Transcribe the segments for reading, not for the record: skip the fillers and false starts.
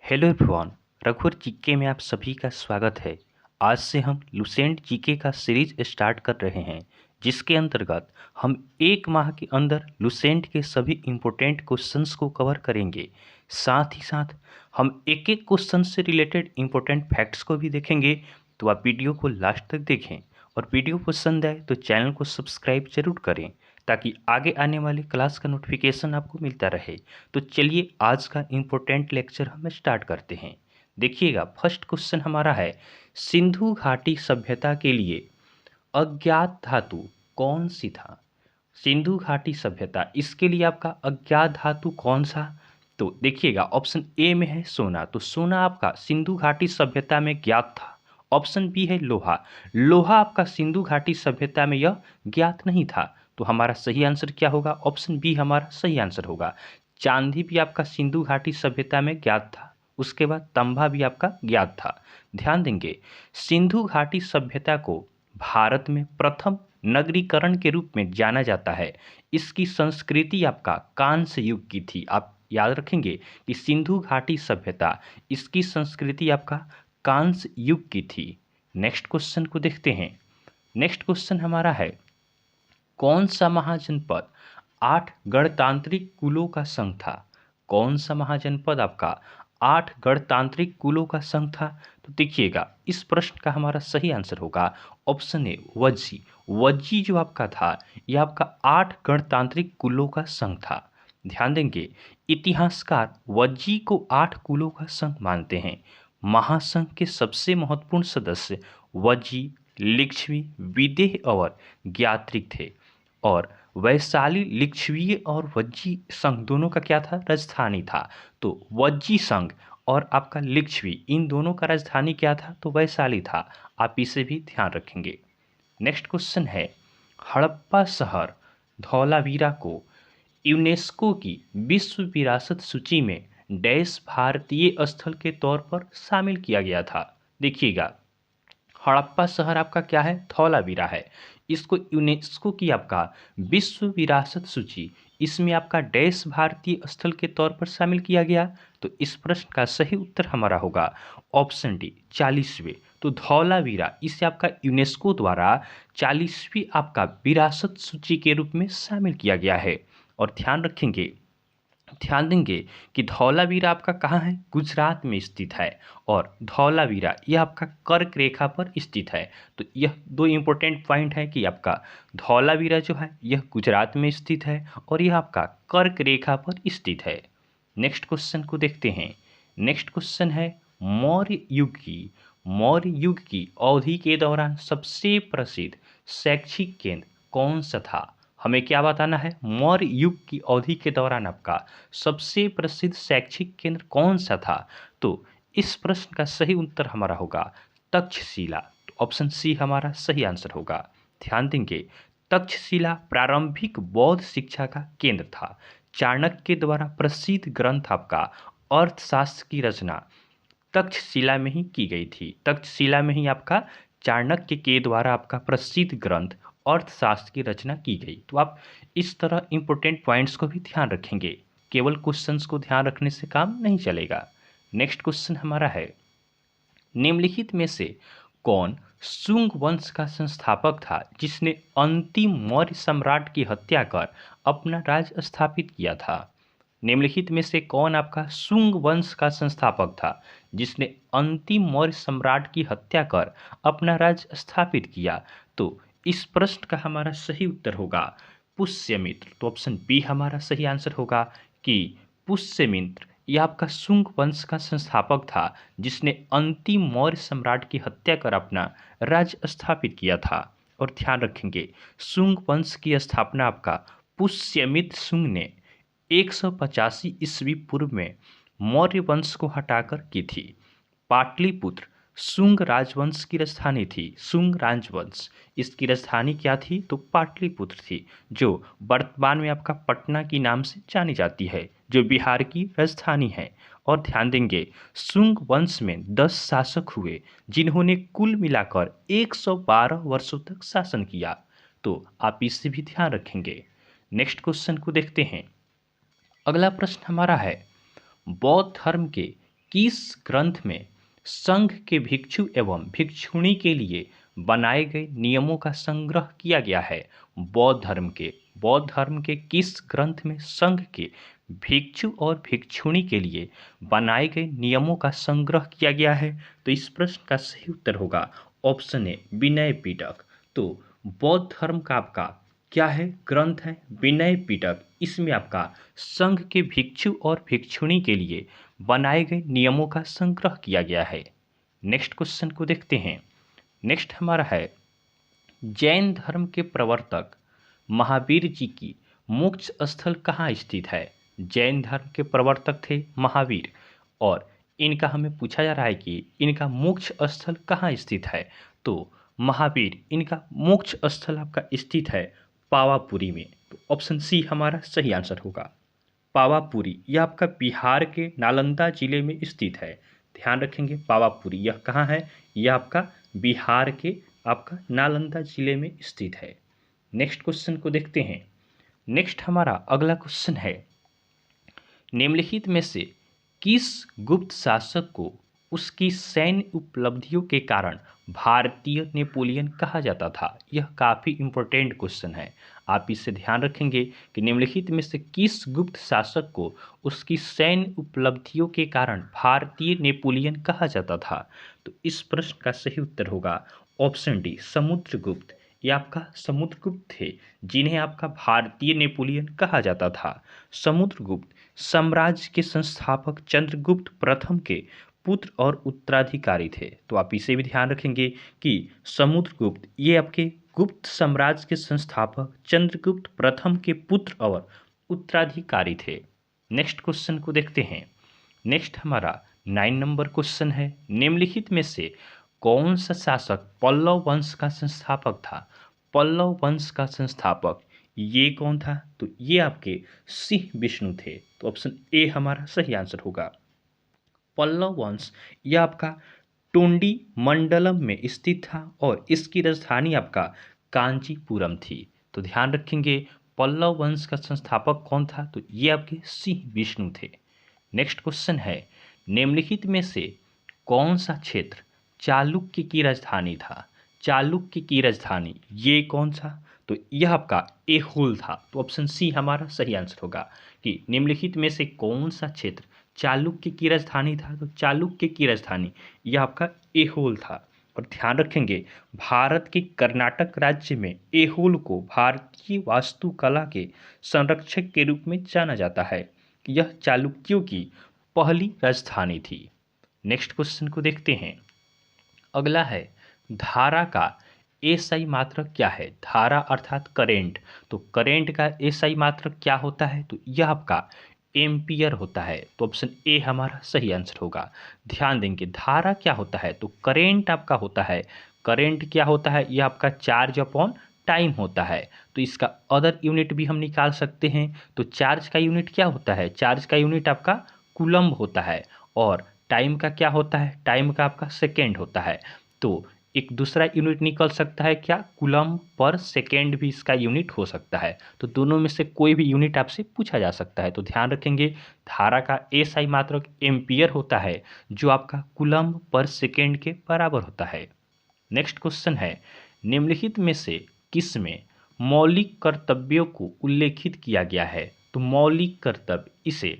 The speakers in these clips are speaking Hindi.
Hello everyone. रघुवर जीके में आप सभी का स्वागत है। आज से हम लुसेंट जीके का सीरीज स्टार्ट कर रहे हैं, जिसके अंतर्गत हम एक माह के अंदर लुसेंट के सभी इम्पोर्टेंट क्वेश्चंस को कवर करेंगे। साथ ही साथ हम एक एक क्वेश्चन से रिलेटेड इम्पोर्टेंट फैक्ट्स को भी देखेंगे। तो आप वीडियो को लास्ट तक देखें और वीडियो पसंद आए तो चैनल को सब्सक्राइब जरूर करें, ताकि आगे आने वाली क्लास का नोटिफिकेशन आपको मिलता रहे। तो चलिए आज का इम्पोर्टेंट लेक्चर हम स्टार्ट करते हैं। देखिएगा, फर्स्ट क्वेश्चन हमारा है, सिंधु घाटी सभ्यता के लिए अज्ञात धातु कौन सी था। सिंधु घाटी सभ्यता, इसके लिए आपका अज्ञात धातु कौन सा। तो देखिएगा, ऑप्शन ए में है सोना, तो सोना आपका सिंधु घाटी सभ्यता में ज्ञात था। ऑप्शन बी है लोहा, लोहा आपका सिंधु घाटी सभ्यता में यह ज्ञात नहीं था। तो हमारा सही आंसर क्या होगा, ऑप्शन बी हमारा सही आंसर होगा। चांदी भी आपका सिंधु घाटी सभ्यता में ज्ञात था, उसके बाद तांबा भी आपका ज्ञात था। ध्यान देंगे, सिंधु घाटी सभ्यता को भारत में प्रथम नगरीकरण के रूप में जाना जाता है। इसकी संस्कृति आपका कांस्य युग की थी। आप याद रखेंगे कि सिंधु घाटी सभ्यता, इसकी संस्कृति आपका कांस्य युग की थी। नेक्स्ट क्वेश्चन को देखते हैं। नेक्स्ट क्वेश्चन हमारा है, कौन सा महाजनपद 8 गणतांत्रिक कुलों का संघ था। कौन सा महाजनपद आपका 8 गणतांत्रिक कुलों का संघ था। तो देखिएगा, इस प्रश्न का हमारा सही आंसर होगा ऑप्शन ए वज्जी। वज्जी जो आपका था, यह आपका 8 गणतांत्रिक कुलों का संघ था। ध्यान देंगे, इतिहासकार वज्जी को 8 कुलों का संघ मानते हैं। महासंघ के सबसे महत्वपूर्ण सदस्य वज्जी, लिच्छवी, विदेह और ज्ञात्रिक थे। और वैशाली लिच्छवीय और वज्जी संघ दोनों का क्या था, राजधानी था। तो वज्जी संघ और आपका लिच्छवी, इन दोनों का राजधानी क्या था, तो वैशाली था। आप इसे भी ध्यान रखेंगे। नेक्स्ट क्वेश्चन है, हड़प्पा शहर धौलावीरा को यूनेस्को की विश्व विरासत सूची में डैश भारतीय स्थल के तौर पर शामिल किया गया था। देखिएगा, हड़प्पा शहर आपका क्या है, धौलावीरा है। इसको यूनेस्को की आपका विश्व विरासत सूची, इसमें आपका डैश भारतीय स्थल के तौर पर शामिल किया गया। तो इस प्रश्न का सही उत्तर हमारा होगा ऑप्शन डी 40वें। तो धौलावीरा, इसे आपका यूनेस्को द्वारा 40वीं आपका विरासत सूची के रूप में शामिल किया गया है। और ध्यान देंगे कि धौलावीरा आपका कहाँ है, गुजरात में स्थित है। और धौलावीरा यह आपका कर्क रेखा पर स्थित है। तो यह दो इंपॉर्टेंट पॉइंट है कि आपका धौलावीरा जो है यह गुजरात में स्थित है और यह आपका कर्क रेखा पर स्थित है। नेक्स्ट क्वेश्चन को देखते हैं। नेक्स्ट क्वेश्चन है, मौर्य युग की अवधि के दौरान सबसे प्रसिद्ध शैक्षिक केंद्र कौन सा था। हमें क्या बताना है, मौर्य युग की अवधि के दौरान आपका सबसे प्रसिद्ध शैक्षिक केंद्र कौन सा था। तो इस प्रश्न का सही उत्तर हमारा होगा तक्षशिला। तो ऑप्शन सी हमारा सही आंसर होगा। ध्यान देंगे, तक्षशिला प्रारंभिक बौद्ध शिक्षा का केंद्र था। चाणक्य द्वारा प्रसिद्ध ग्रंथ आपका अर्थशास्त्र की रचना तक्षशिला में ही की गई थी। तक्षशिला में ही आपका चाणक्य के द्वारा आपका प्रसिद्ध ग्रंथ अर्थशास्त्र की रचना की गई। तो आप इस तरह इंपॉर्टेंट पॉइंट्स को भी ध्यान रखेंगे, केवल क्वेश्चंस को ध्यान रखने से काम नहीं चलेगा। नेक्स्ट क्वेश्चन हमारा है, निम्नलिखित में से कौन शुंग वंश का संस्थापक था जिसने अंतिम मौर्य सम्राट की हत्या कर अपना राज्य स्थापित किया था। निम्नलिखित में से कौन आपका शुंग वंश का संस्थापक था जिसने अंतिम मौर्य सम्राट की हत्या कर अपना राज्य स्थापित किया। तो इस प्रश्न का हमारा सही उत्तर होगा पुष्यमित्र। तो ऑप्शन बी हमारा सही आंसर होगा कि पुष्यमित्र यह आपका शुंग वंश का संस्थापक था जिसने अंतिम मौर्य सम्राट की हत्या कर अपना राज्य स्थापित किया था। और ध्यान रखेंगे, शुंग वंश की स्थापना आपका पुष्यमित्र शुंग ने 185 ईस्वी पूर्व में मौर्य वंश को हटाकर की थी। पाटलिपुत्र शुंग राजवंश की राजधानी थी। शुंग राजवंश, इसकी राजधानी क्या थी, तो पाटलिपुत्र थी, जो वर्तमान में आपका पटना की नाम से जानी जाती है, जो बिहार की राजधानी है। और ध्यान देंगे, शुंग वंश में 10 शासक हुए जिन्होंने कुल मिलाकर 112 वर्षों तक शासन किया। तो आप इससे भी ध्यान रखेंगे। नेक्स्ट क्वेश्चन को देखते हैं। अगला प्रश्न हमारा है, बौद्ध धर्म के किस ग्रंथ में संघ के भिक्षु एवं भिक्षुणी के लिए बनाए गए नियमों का संग्रह किया गया है? बौद्ध धर्म के किस ग्रंथ में संघ के भिक्षु और भिक्षुणी के लिए बनाए गए नियमों का संग्रह किया गया है? तो इस प्रश्न का सही उत्तर होगा ऑप्शन ए विनय पिटक। तो बौद्ध धर्म का आपका क्या है? ग्रंथ है विनय पिटक। इसमें आपका संघ के भिक्षु और भिक्षुणी के लिए बनाए गए नियमों का संग्रह किया गया है। नेक्स्ट क्वेश्चन को देखते हैं। नेक्स्ट हमारा है, जैन धर्म के प्रवर्तक महावीर जी की मोक्ष स्थल कहाँ स्थित है? जैन धर्म के प्रवर्तक थे महावीर, और इनका हमें पूछा जा रहा है कि इनका मोक्ष स्थल कहाँ स्थित है। तो महावीर, इनका मोक्ष स्थल आपका स्थित है पावापुरी में। तो ऑप्शन सी हमारा सही आंसर होगा। पावापुरी यह आपका बिहार के नालंदा जिले में स्थित है। ध्यान रखेंगे, पावापुरी यह कहाँ है? यह आपका बिहार के आपका नालंदा जिले में स्थित है। नेक्स्ट क्वेश्चन को देखते हैं। नेक्स्ट हमारा अगला क्वेश्चन है, निम्नलिखित में से किस गुप्त शासक को उसकी सैन्य उपलब्धियों के कारण भारतीय नेपोलियन कहा जाता था? यह काफ़ी इंपॉर्टेंट क्वेश्चन है, आप इसे ध्यान रखेंगे कि निम्नलिखित में से किस गुप्त शासक को उसकी सैन्य उपलब्धियों के कारण भारतीय नेपोलियन कहा जाता था? तो इस प्रश्न का सही उत्तर होगा ऑप्शन डी समुद्रगुप्त। ये आपका समुद्रगुप्त थे जिन्हें आपका भारतीय नेपोलियन कहा जाता था। समुद्रगुप्त साम्राज्य के संस्थापक चंद्रगुप्त प्रथम के पुत्र और उत्तराधिकारी थे। तो आप इसे भी ध्यान रखेंगे कि समुद्रगुप्त ये आपके गुप्त साम्राज्य के संस्थापक चंद्रगुप्त प्रथम के पुत्र और उत्तराधिकारी थे। नेक्स्ट क्वेश्चन को देखते हैं। नेक्स्ट हमारा 9 नंबर क्वेश्चन है, निम्नलिखित में से कौन सा शासक पल्लव वंश का संस्थापक था? पल्लव वंश का संस्थापक ये कौन था? तो ये आपके सिंह विष्णु थे। तो ऑप्शन ए हमारा सही आंसर होगा। पल्लव वंश यह आपका टोंडी मंडलम में स्थित था और इसकी राजधानी आपका कांचीपुरम थी। तो ध्यान रखेंगे, पल्लव वंश का संस्थापक कौन था? तो ये आपके सिंह विष्णु थे। नेक्स्ट क्वेश्चन है, निम्नलिखित में से कौन सा क्षेत्र चालुक्य की राजधानी था? चालुक्य की राजधानी ये कौन सा? तो यह आपका ऐहोल था। तो ऑप्शन सी हमारा सही आंसर होगा कि निम्नलिखित में से कौन सा क्षेत्र चालुक्य की राजधानी था? तो चालुक्य की राजधानी यह आपका ऐहोल था। और ध्यान रखेंगे, भारत के कर्नाटक राज्य में ऐहोल को भारतीय वास्तुकला के संरक्षक के रूप में जाना जाता है। यह चालुक्यों की पहली राजधानी थी। नेक्स्ट क्वेश्चन को देखते हैं। अगला है, धारा का एसआई मात्रक क्या है? धारा अर्थात करेंट। तो करेंट का एसआई मात्रक क्या होता है? तो यह आपका एम्पियर होता है। तो ऑप्शन ए हमारा सही आंसर होगा। ध्यान देंगे, धारा क्या होता है? तो करेंट आपका होता है। करेंट क्या होता है? यह आपका चार्ज अपॉन टाइम होता है। तो इसका अदर यूनिट भी हम निकाल सकते हैं। तो चार्ज का यूनिट क्या होता है? चार्ज का यूनिट आपका कूलम्ब होता है। और टाइम का क्या होता है? टाइम का आपका सेकेंड होता है। तो एक दूसरा यूनिट निकल सकता है क्या? कूलम्ब पर सेकेंड भी इसका यूनिट हो सकता है। तो दोनों में से कोई भी यूनिट आपसे पूछा जा सकता है। तो ध्यान रखेंगे, धारा का एसआई मात्रक एम्पियर होता है जो आपका कूलम्ब पर सेकेंड के बराबर होता है। नेक्स्ट क्वेश्चन है, निम्नलिखित में से किस में मौलिक कर्तव्यों को उल्लेखित किया गया है? तो मौलिक कर्तव्य इसे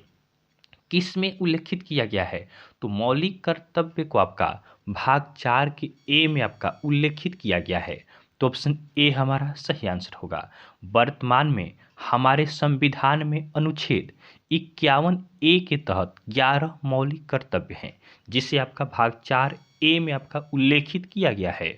किस में उल्लेखित किया गया है? तो मौलिक कर्तव्य को आपका भाग 4 के ए में आपका उल्लेखित किया गया है। तो ऑप्शन ए हमारा सही आंसर होगा। वर्तमान में हमारे संविधान में अनुच्छेद 51 ए के तहत 11 मौलिक कर्तव्य हैं जिसे आपका भाग 4 ए में आपका उल्लेखित किया गया है।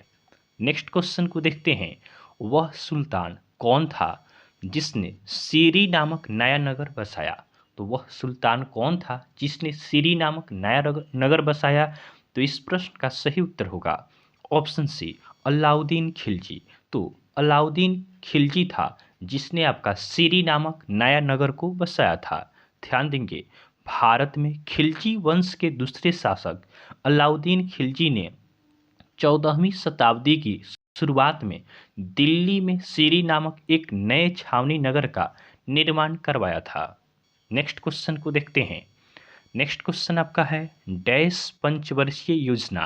नेक्स्ट क्वेश्चन को देखते हैं। वह सुल्तान कौन था जिसने सीरी नामक नया नगर बसाया? तो वह सुल्तान कौन था जिसने सीरी नामक नया नगर बसाया? तो इस प्रश्न का सही उत्तर होगा ऑप्शन सी अलाउद्दीन खिलजी। तो अलाउद्दीन खिलजी था जिसने आपका सीरी नामक नया नगर को बसाया था। ध्यान देंगे, भारत में खिलजी वंश के दूसरे शासक अलाउद्दीन खिलजी ने 14वीं शताब्दी की शुरुआत में दिल्ली में सीरी नामक एक नए छावनी नगर का निर्माण करवाया था। नेक्स्ट क्वेश्चन को देखते हैं। नेक्स्ट क्वेश्चन आपका है, डैश पंचवर्षीय योजना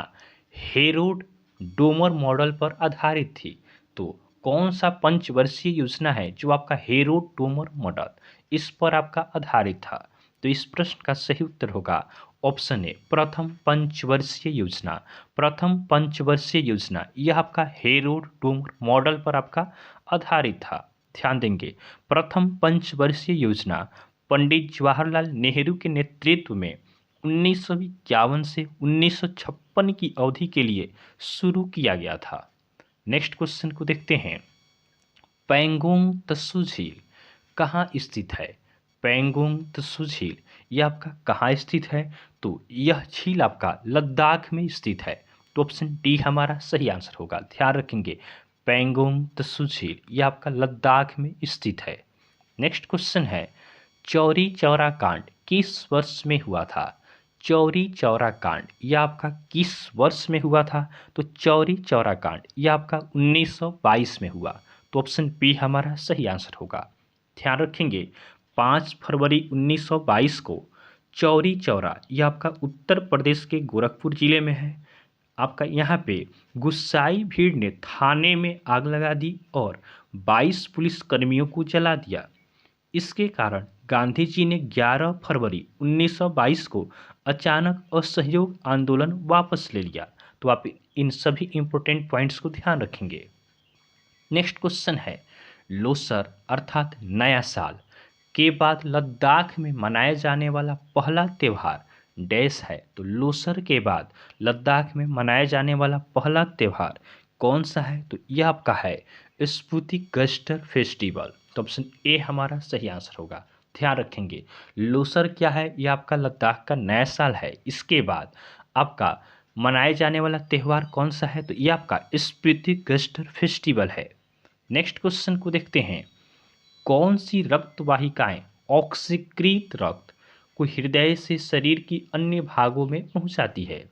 हेरोड डोमर मॉडल पर आधारित थी। तो कौन सा पंचवर्षीय योजना है जो आपका हेरोड डोमर मॉडल इस पर आपका आधारित था? तो इस प्रश्न का सही उत्तर होगा ऑप्शन ए, प्रथम पंचवर्षीय योजना। प्रथम पंचवर्षीय योजना यह आपका हेरोड डोमर मॉडल पर आपका आधारित था। ध्यान देंगे, प्रथम पंचवर्षीय योजना पंडित जवाहरलाल नेहरू के नेतृत्व में 1951 से 1956 की अवधि के लिए शुरू किया गया था। नेक्स्ट क्वेश्चन को देखते हैं, पैंगोंग त्सो झील कहाँ स्थित है? पैंगोंग त्सो झील यह आपका कहाँ स्थित है? तो यह झील आपका लद्दाख में स्थित है। तो ऑप्शन डी हमारा सही आंसर होगा। ध्यान रखेंगे, पैंगोंग त्सो झील यह आपका लद्दाख में स्थित है। नेक्स्ट क्वेश्चन है, चौरी चौरा कांड किस वर्ष में हुआ था? चौरी चौरा कांड यह आपका किस वर्ष में हुआ था? तो चौरी चौरा कांड यह आपका 1922 में हुआ। तो ऑप्शन बी हमारा सही आंसर होगा। ध्यान रखेंगे, 5 फरवरी 1922 को चौरी चौरा यह आपका उत्तर प्रदेश के गोरखपुर जिले में है। आपका यहाँ पे गुस्साई भीड़ ने थाने में आग लगा दी और 22 पुलिस कर्मियों को जला दिया। इसके कारण गांधी जी ने 11 फरवरी 1922 को अचानक असहयोग आंदोलन वापस ले लिया। तो आप इन सभी इंपॉर्टेंट पॉइंट्स को ध्यान रखेंगे। नेक्स्ट क्वेश्चन है, लोसर अर्थात नया साल के बाद लद्दाख में मनाया जाने वाला पहला त्यौहार डैश है? तो लोसर के बाद लद्दाख में मनाया जाने वाला पहला त्यौहार कौन सा है? तो यह आपका है स्पुतिगस्टर फेस्टिवल। तो ऑप्शन ए हमारा सही आंसर होगा। ध्यान रखेंगे, लोसर क्या है? यह आपका लद्दाख का नया साल है। इसके बाद आपका मनाए जाने वाला त्यौहार कौन सा है? तो यह आपका स्पुतिगस्टर फेस्टिवल है। नेक्स्ट क्वेश्चन को देखते हैं, कौन सी रक्त वाहिकाएं ऑक्सीकृत रक्त को हृदय से शरीर की अन्य भागों में पहुंचाती है?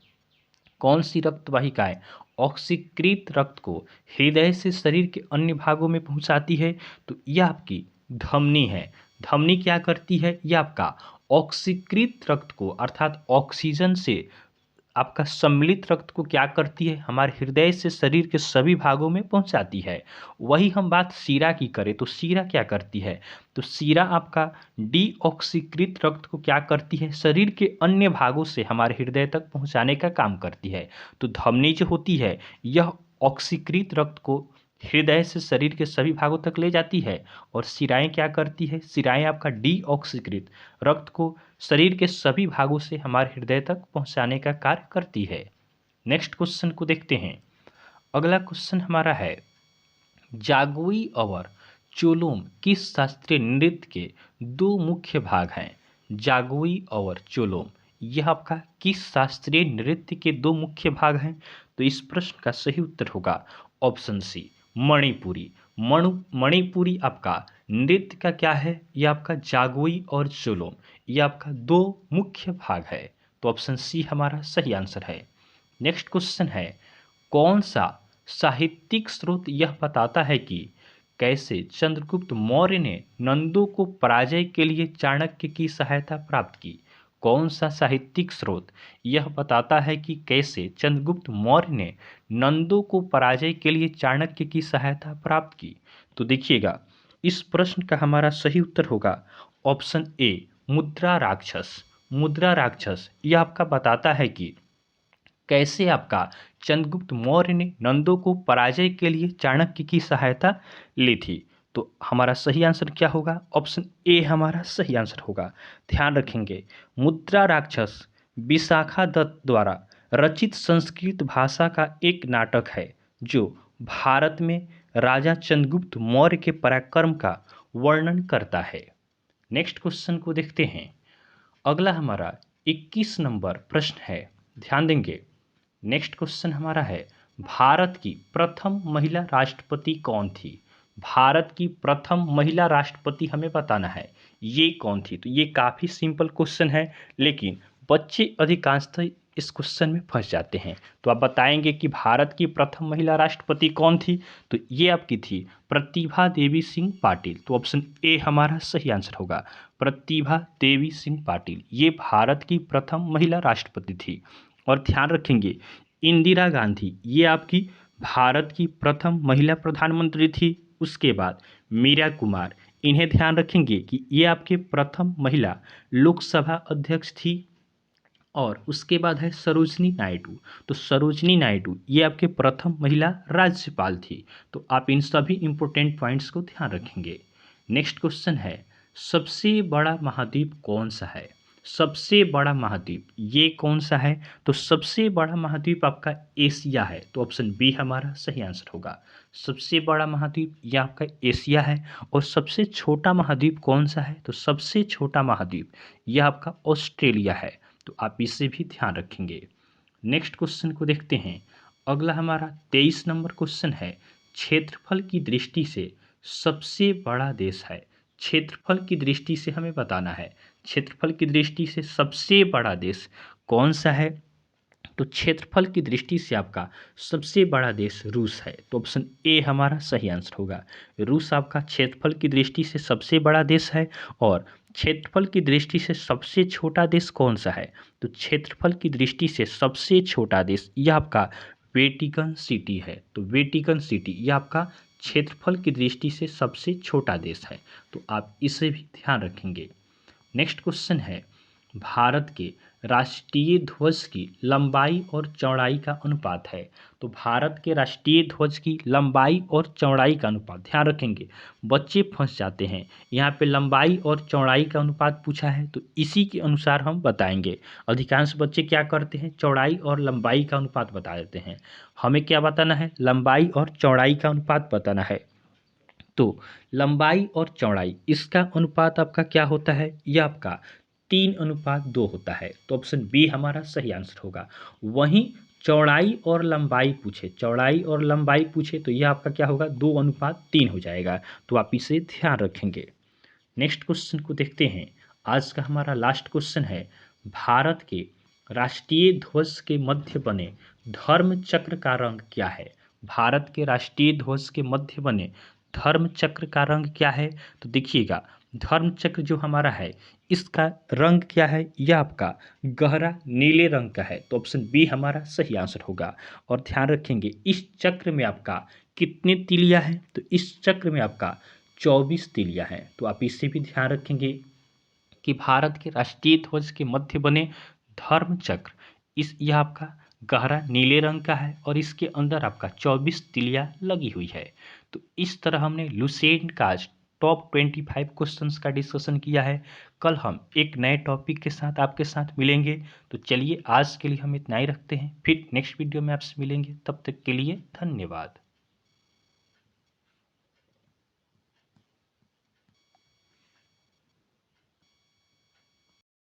कौन सी रक्त वाहिकाएं ऑक्सीकृत रक्त को हृदय से शरीर के अन्य भागों में पहुंचाती है? तो यह आपकी धमनी है। धमनी क्या करती है? यह आपका ऑक्सीकृत रक्त को अर्थात ऑक्सीजन से आपका सम्मिलित रक्त को क्या करती है? हमारे हृदय से शरीर के सभी भागों में पहुंचाती है। वही हम बात शीरा की करें तो शीरा क्या करती है? तो शीरा आपका डीऑक्सीकृत रक्त को क्या करती है? शरीर के अन्य भागों से हमारे हृदय तक पहुंचाने का काम करती है। तो धमनी जो होती है यह ऑक्सीकृत रक्त को हृदय से शरीर के सभी भागों तक ले जाती है और शिराएं क्या करती है? शिराएं आपका डीऑक्सीकृत रक्त को शरीर के सभी भागों से हमारे हृदय तक पहुंचाने का कार्य करती है। नेक्स्ट क्वेश्चन को देखते हैं। अगला क्वेश्चन हमारा है, जागोई और चोलोम किस शास्त्रीय नृत्य के दो मुख्य भाग हैं? जागोई और चोलोम यह आपका किस शास्त्रीय नृत्य के दो मुख्य भाग हैं? तो इस प्रश्न का सही उत्तर होगा ऑप्शन सी, मणिपुरी। मणिपुरी आपका नृत्य का क्या है? यह आपका जागोई और चोलोम यह आपका दो मुख्य भाग है। तो ऑप्शन सी हमारा सही आंसर है। नेक्स्ट क्वेश्चन है, कौन सा साहित्यिक स्रोत यह बताता है कि कैसे चंद्रगुप्त मौर्य ने नंदों को पराजय के लिए चाणक्य की सहायता प्राप्त की? कौन सा साहित्यिक स्रोत यह बताता है कि कैसे चंद्रगुप्त मौर्य ने नंदों को पराजय के लिए चाणक्य की सहायता प्राप्त की? तो देखिएगा, इस प्रश्न का हमारा सही उत्तर होगा ऑप्शन ए, मुद्रा राक्षस। मुद्रा राक्षस यह आपका बताता है कि कैसे आपका चंद्रगुप्त मौर्य ने नंदों को पराजय के लिए चाणक्य की सहायता ली थी। तो हमारा सही आंसर क्या होगा? ऑप्शन ए हमारा सही आंसर होगा। ध्यान रखेंगे, मुद्रा राक्षस विशाखा दत्त द्वारा रचित संस्कृत भाषा का एक नाटक है जो भारत में राजा चंद्रगुप्त मौर्य के पराक्रम का वर्णन करता है। नेक्स्ट क्वेश्चन को देखते हैं। अगला हमारा 21 नंबर प्रश्न है। ध्यान देंगे, नेक्स्ट क्वेश्चन हमारा है, भारत की प्रथम महिला राष्ट्रपति कौन थी? भारत की प्रथम महिला राष्ट्रपति हमें बताना है, ये कौन थी? तो ये काफ़ी सिंपल क्वेश्चन है, लेकिन बच्चे अधिकांशतः इस क्वेश्चन में फंस जाते हैं। तो आप बताएंगे कि भारत की प्रथम महिला राष्ट्रपति कौन थी? तो ये आपकी थी प्रतिभा देवी सिंह पाटिल। तो ऑप्शन ए हमारा सही आंसर होगा। प्रतिभा देवी सिंह पाटिल, ये भारत की प्रथम महिला राष्ट्रपति थी। और ध्यान रखेंगे इंदिरा गांधी, ये आपकी भारत की प्रथम महिला प्रधानमंत्री थी। उसके बाद मीरा कुमार, इन्हें ध्यान रखेंगे कि ये आपके प्रथम महिला लोकसभा अध्यक्ष थी। और उसके बाद है सरोजनी नायडू, तो सरोजनी नायडू ये आपके प्रथम महिला राज्यपाल थी। तो आप इन सभी इंपॉर्टेंट पॉइंट्स को ध्यान रखेंगे। नेक्स्ट क्वेश्चन है, सबसे बड़ा महाद्वीप कौन सा है? सबसे बड़ा महाद्वीप ये कौन सा है? तो सबसे बड़ा महाद्वीप आपका एशिया है, तो ऑप्शन बी हमारा सही आंसर होगा। सबसे बड़ा महाद्वीप ये आपका एशिया है। और सबसे छोटा महाद्वीप कौन सा है? तो सबसे छोटा महाद्वीप यह आपका ऑस्ट्रेलिया है। तो आप इससे भी ध्यान रखेंगे। नेक्स्ट क्वेश्चन को देखते हैं। अगला हमारा 23 नंबर क्वेश्चन है, क्षेत्रफल की दृष्टि से सबसे बड़ा देश है। क्षेत्रफल की दृष्टि से हमें बताना है, क्षेत्रफल की दृष्टि से सबसे बड़ा देश कौन सा है? तो क्षेत्रफल की दृष्टि से आपका सबसे बड़ा देश रूस है। तो ऑप्शन ए हमारा सही आंसर होगा। रूस आपका क्षेत्रफल की दृष्टि से सबसे बड़ा देश है। और क्षेत्रफल की दृष्टि से सबसे छोटा देश कौन सा है? तो क्षेत्रफल की दृष्टि से सबसे छोटा देश यह आपका वेटिकन सिटी है। तो वेटिकन सिटी यह आपका क्षेत्रफल की दृष्टि से सबसे छोटा देश है। तो आप इसे भी ध्यान रखेंगे। नेक्स्ट क्वेश्चन है, भारत के राष्ट्रीय ध्वज की लंबाई और चौड़ाई का अनुपात है। तो भारत के राष्ट्रीय ध्वज की लंबाई और चौड़ाई का अनुपात ध्यान रखेंगे। बच्चे फंस जाते हैं, यहाँ पे लंबाई और चौड़ाई का अनुपात पूछा है तो इसी के अनुसार हम बताएंगे। अधिकांश बच्चे क्या करते हैं, चौड़ाई और लंबाई का अनुपात बता देते हैं। हमें क्या बताना है, लंबाई और चौड़ाई का अनुपात बताना है। तो लंबाई और चौड़ाई इसका अनुपात आपका क्या होता है, यह आपका 3:2 होता है। तो ऑप्शन बी हमारा सही आंसर होगा। वहीं चौड़ाई और लंबाई पूछे, चौड़ाई और लंबाई पूछे तो यह आपका क्या होगा, 2:3 हो जाएगा। तो आप इसे ध्यान रखेंगे। नेक्स्ट क्वेश्चन को देखते हैं। आज का हमारा लास्ट क्वेश्चन है, भारत के राष्ट्रीय ध्वज के मध्य बने धर्म चक्र का रंग क्या है? भारत के राष्ट्रीय ध्वज के मध्य बने धर्म चक्र का रंग क्या है? तो देखिएगा, धर्म चक्र जो हमारा है इसका रंग क्या है, यह आपका गहरा नीले रंग का है। तो ऑप्शन बी हमारा सही आंसर होगा। और ध्यान रखेंगे इस चक्र में आपका कितने तिलियां हैं? तो इस चक्र में आपका 24 तिलियां हैं। तो आप इससे भी ध्यान रखेंगे कि भारत के राष्ट्रीय ध्वज के मध्य बने धर्म चक्र यह आपका गहरा नीले रंग का है और इसके अंदर आपका 24 तिलियां लगी हुई है। तो इस तरह हमने लुसेंट का आज टॉप 25 क्वेश्चंस का डिस्कशन किया है। कल हम एक नए टॉपिक के साथ आपके साथ मिलेंगे। तो चलिए आज के लिए हम इतना ही रखते हैं, फिर नेक्स्ट वीडियो में आपसे मिलेंगे। तब तक के लिए धन्यवाद।